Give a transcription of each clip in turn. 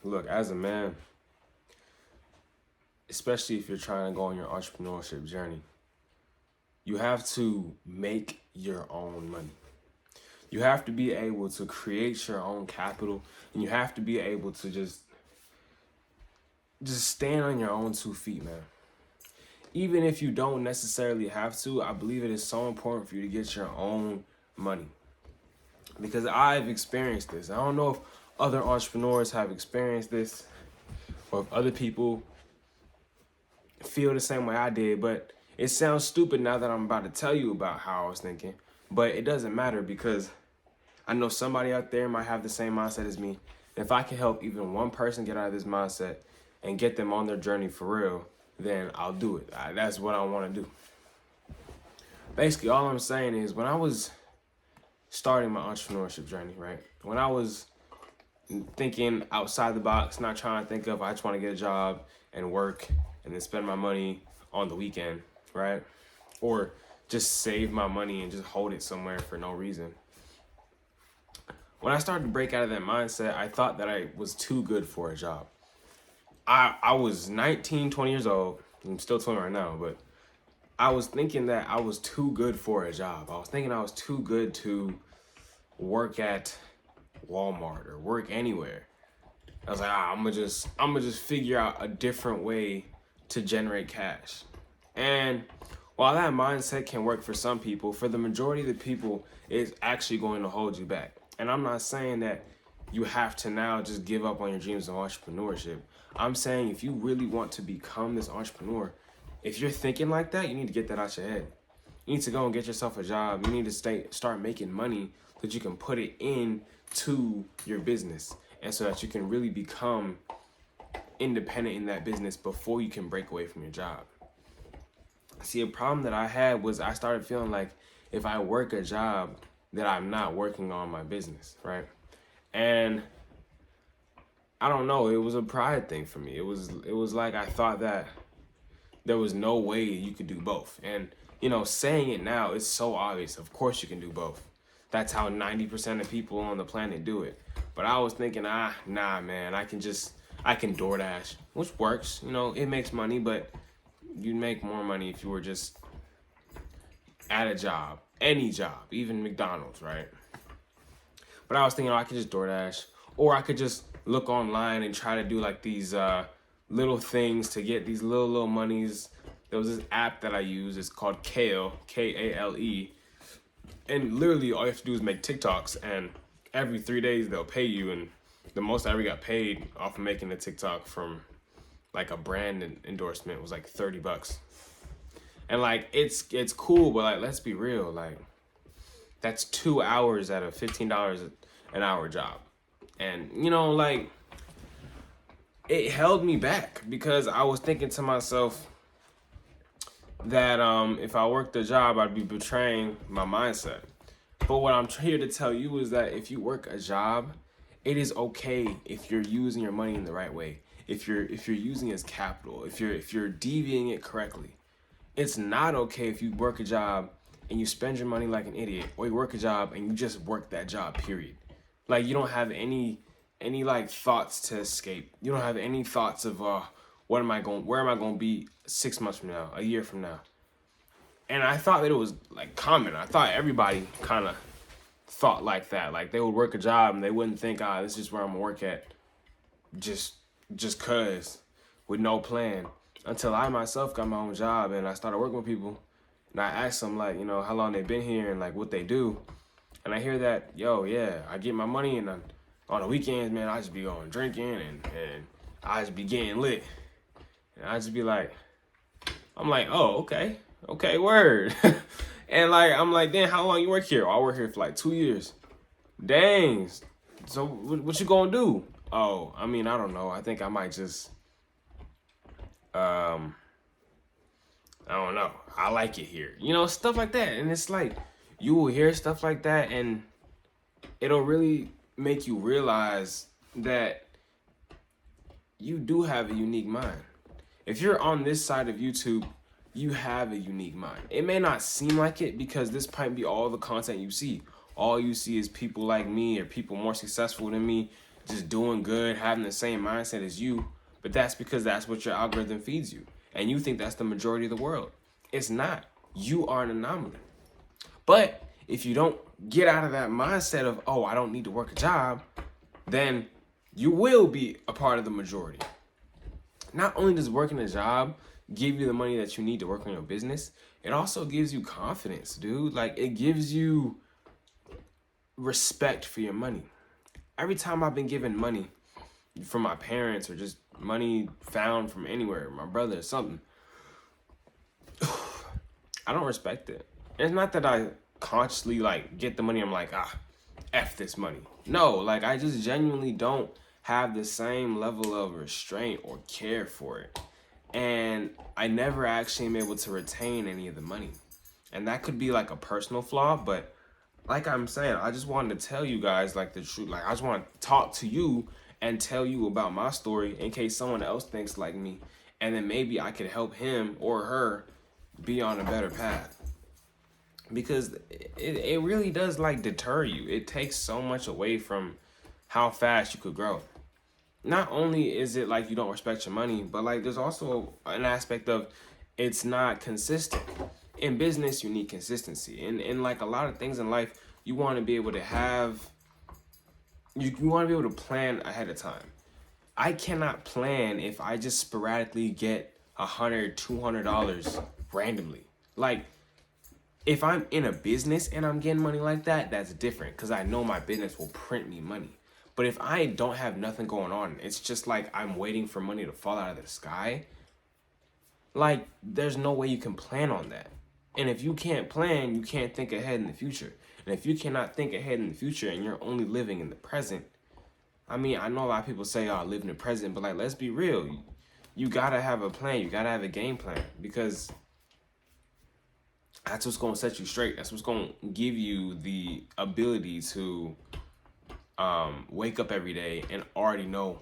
Look, as a man, especially if you're trying to go on your entrepreneurship journey, you have to make your own money. You have to be able to create your own capital, and you have to be able to just stand on your own 2 feet, man. Even if you don't necessarily have to, I believe it is so important for you to get your own money. Because I've experienced this. I don't know if other entrepreneurs have experienced this or if other people feel the same way I did, but it sounds stupid now that I'm about to tell you about how I was thinking, but it doesn't matter because I know somebody out there might have the same mindset as me. If I can help even one person get out of this mindset and get them on their journey for real, then I'll do it. That's what I want to do. Basically, all I'm saying is when I was starting my entrepreneurship journey, right? When I was thinking outside the box, not trying to think of, I just want to get a job and work and then spend my money on the weekend, right? Or just save my money and just hold it somewhere for no reason. When I started to break out of that mindset, I thought that I was too good for a job. I was 19, 20 years old. I'm still 20 right now, but I was thinking that I was too good for a job. I was thinking I was too good to work at Walmart or work anywhere. I was like, I'm gonna just figure out a different way to generate cash. And while that mindset can work for some people, for the majority of the people, it's actually going to hold you back. And I'm not saying that you have to now just give up on your dreams of entrepreneurship. I'm saying if you really want to become this entrepreneur, if you're thinking like that, you need to get that out your head. You need to go and get yourself a job. You need to start making money so that you can put it into your business and so that you can really become independent in that business before you can break away from your job. See, a problem that I had was I started feeling like if I work a job that I'm not working on my business, right? And I don't know, it was a pride thing for me. It was like I thought that there was no way you could do both. And, saying it now, it's so obvious. Of course you can do both. That's how 90% of people on the planet do it. But I was thinking, nah, man, I can DoorDash, which works. It makes money, but you'd make more money if you were just at a job, any job, even McDonald's, right? But I was thinking, I could just DoorDash, or I could just look online and try to do like these little things to get these little monies. There was this app that I use. It's called Kale, Kale. And literally all you have to do is make TikToks, and every 3 days they'll pay you. And the most I ever got paid off of making a TikTok from like a brand endorsement was like $30. And like, it's cool, but like, let's be real. Like, that's 2 hours at a $15 an hour job. And, like, it held me back because I was thinking to myself that if I worked a job, I'd be betraying my mindset. But what I'm here to tell you is that if you work a job, it is okay if you're using your money in the right way. If you're using it as capital, if you're deviating it correctly. It's not okay if you work a job and you spend your money like an idiot, or you work a job and you just work that job, period. Like, you don't have any like thoughts to escape. You don't have any thoughts of where am I going to be 6 months from now, a year from now. And I thought that it was like common. I thought everybody kind of thought like that. Like, they would work a job and they wouldn't think, this is where I'm gonna work at just cause, with no plan. Until I myself got my own job and I started working with people, and I asked them, like, how long they've been here and like what they do. And I hear that, I get my money, and on the weekends, man, I just be going drinking and I just be getting lit. And I just be like, I'm like, oh, okay, word. And like, I'm like, then how long you work here? I work here for like 2 years. Dang. So what you gonna do? Oh, I don't know. I think I might just, I don't know. I like it here. Stuff like that. And it's like, you will hear stuff like that and it'll really make you realize that you do have a unique mind. If you're on this side of YouTube, you have a unique mind. It may not seem like it because this might be all the content you see. All you see is people like me or people more successful than me just doing good, having the same mindset as you, but that's because that's what your algorithm feeds you. And you think that's the majority of the world. It's not. You are an anomaly. But if you don't get out of that mindset of, oh, I don't need to work a job, then you will be a part of the majority. Not only does working a job give you the money that you need to work on your business, it also gives you confidence, dude. Like, it gives you respect for your money. Every time I've been given money from my parents or just money found from anywhere, my brother or something, I don't respect it. It's not that I consciously like get the money, I'm like, F this money. No, like I just genuinely don't have the same level of restraint or care for it. And I never actually am able to retain any of the money. And that could be like a personal flaw, but like I'm saying, I just wanted to tell you guys like the truth. Like I just want to talk to you and tell you about my story in case someone else thinks like me. And then maybe I could help him or her be on a better path. Because it really does like deter you. It takes so much away from how fast you could grow. Not only is it like you don't respect your money, but like there's also an aspect of it's not consistent. In business, you need consistency. And like a lot of things in life, you want to be able to have, you want to be able to plan ahead of time. I cannot plan if I just sporadically get $100, $200 randomly. Like, if I'm in a business and I'm getting money like that, that's different because I know my business will print me money. But if I don't have nothing going on, it's just like I'm waiting for money to fall out of the sky. Like, there's no way you can plan on that. And if you can't plan, you can't think ahead in the future. And if you cannot think ahead in the future and you're only living in the present, I mean, I know a lot of people say, live in the present, but like, let's be real. You gotta have a plan. You gotta have a game plan because that's what's gonna set you straight. That's what's gonna give you the ability to wake up every day and already know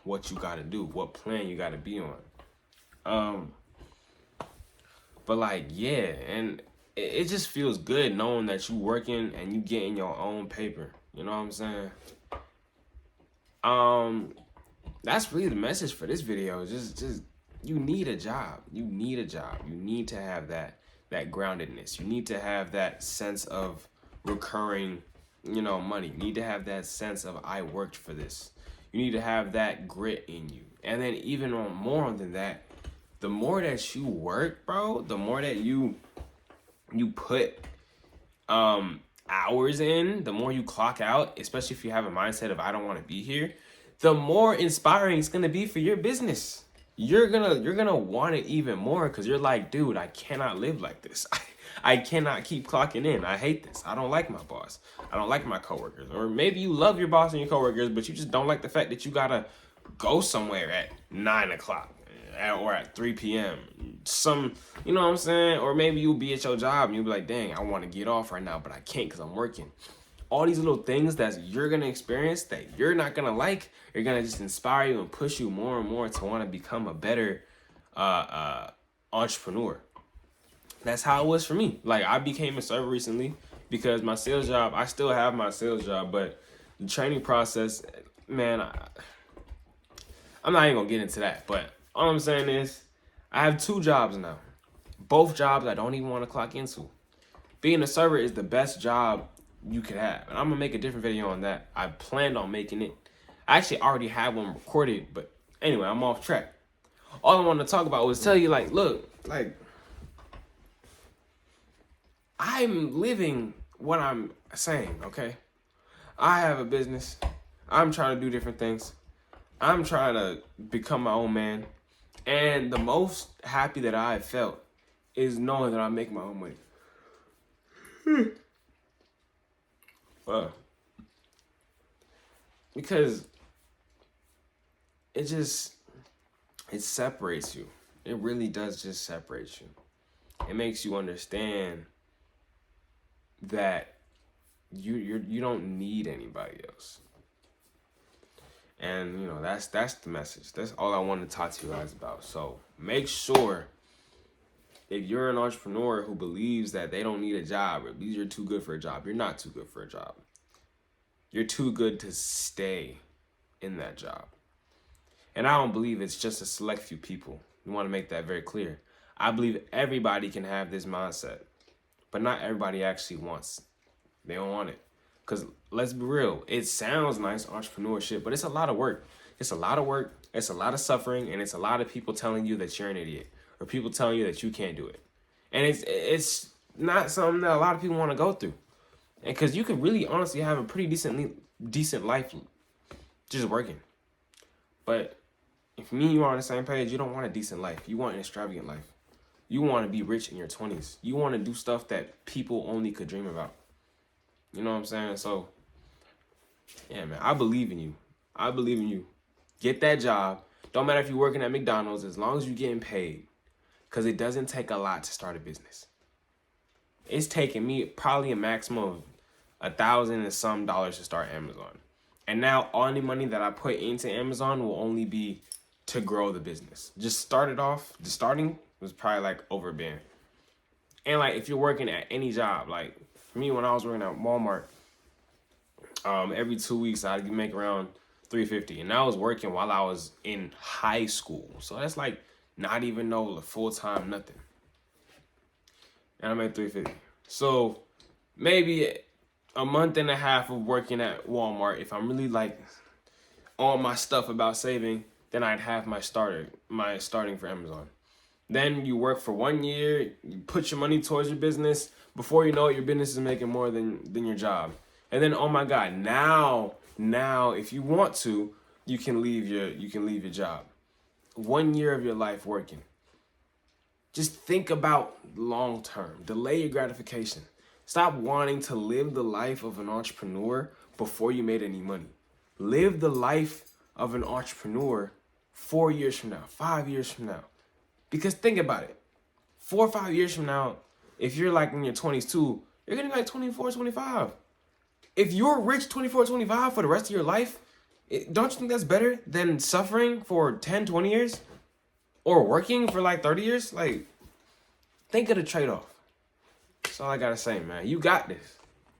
what you gotta do, what plan you gotta be on. But like, yeah, and it just feels good knowing that you working and you getting your own paper. You know what I'm saying? That's really the message for this video. Just you need a job. You need a job. You need to have that groundedness. You need to have that sense of recurring, money. You need to have that sense of I worked for this. You need to have that grit in you. And then even more than that, the more that you work, bro, the more that you put hours in, the more you clock out, especially if you have a mindset of I don't want to be here, the more inspiring it's gonna be for your business. You're gonna want it even more because you're like, dude, I cannot live like this. I cannot keep clocking in. I hate this. I don't like my boss. I don't like my coworkers. Or maybe you love your boss and your coworkers, but you just don't like the fact that you gotta go somewhere at 9 o'clock or at 3 p.m. You know what I'm saying? Or maybe you'll be at your job and you'll be like, dang, I want to get off right now, but I can't because I'm working. All these little things that you're going to experience that you're not going to like, are going to just inspire you and push you more and more to want to become a better entrepreneur. That's how it was for me. Like, I became a server recently because my sales job, I still have my sales job, but the training process, man, I'm not even going to get into that. But all I'm saying is I have 2 jobs now. Both jobs I don't even want to clock into. Being a server is the best job you could have. And I'm going to make a different video on that. I planned on making it. I actually already had one recorded, but anyway, I'm off track. All I wanted to talk about was tell you, like, look, like, I'm living what I'm saying, okay? I have a business. I'm trying to do different things. I'm trying to become my own man. And the most happy that I've felt is knowing that I make my own money. Because it separates you. It really does just separate you. It makes you understand that you don't need anybody else. And that's the message. That's all I wanted to talk to you guys about. So make sure if you're an entrepreneur who believes that they don't need a job, or believes you're too good for a job, you're not too good for a job. You're too good to stay in that job. And I don't believe it's just a select few people. We want to make that very clear. I believe everybody can have this mindset, but not everybody actually wants. They don't want it. Because let's be real, it sounds nice, entrepreneurship, but it's a lot of work. It's a lot of work, it's a lot of suffering, and it's a lot of people telling you that you're an idiot, or people telling you that you can't do it. And it's not something that a lot of people want to go through. And because you could really honestly have a pretty decent life just working. But if me and you are on the same page, you don't want a decent life. You want an extravagant life. You want to be rich in your 20s. You want to do stuff that people only could dream about. You know what I'm saying? So, yeah, man, I believe in you. I believe in you. Get that job. Don't matter if you're working at McDonald's, as long as you're getting paid. Because it doesn't take a lot to start a business. It's taking me probably a maximum of $1,000 and some to start Amazon. And now all the money that I put into Amazon will only be to grow the business. Just starting was probably like over a band. And like if you're working at any job, like for me when I was working at Walmart, every 2 weeks I'd make around $350, and I was working while I was in high school. So that's like not even no full time nothing. And I made $350. So maybe a month and a half of working at Walmart, if I'm really like on my stuff about saving, then I'd have my starting for Amazon. Then you work for 1 year, you put your money towards your business. Before you know it, your business is making more than your job. And then, oh my God, now if you want to, you can leave your job. 1 year of your life working. Just think about long term. Delay your gratification. Stop wanting to live the life of an entrepreneur before you made any money. Live the life of an entrepreneur 4 years from now, 5 years from now. Because think about it. 4 or 5 years from now, if you're like in your 20s too, you're going to be like 24, 25. If you're rich 24, 25 for the rest of your life, don't you think that's better than suffering for 10, 20 years? Or working for like 30 years? Like, think of the trade-off. That's all I got to say, man. You got this.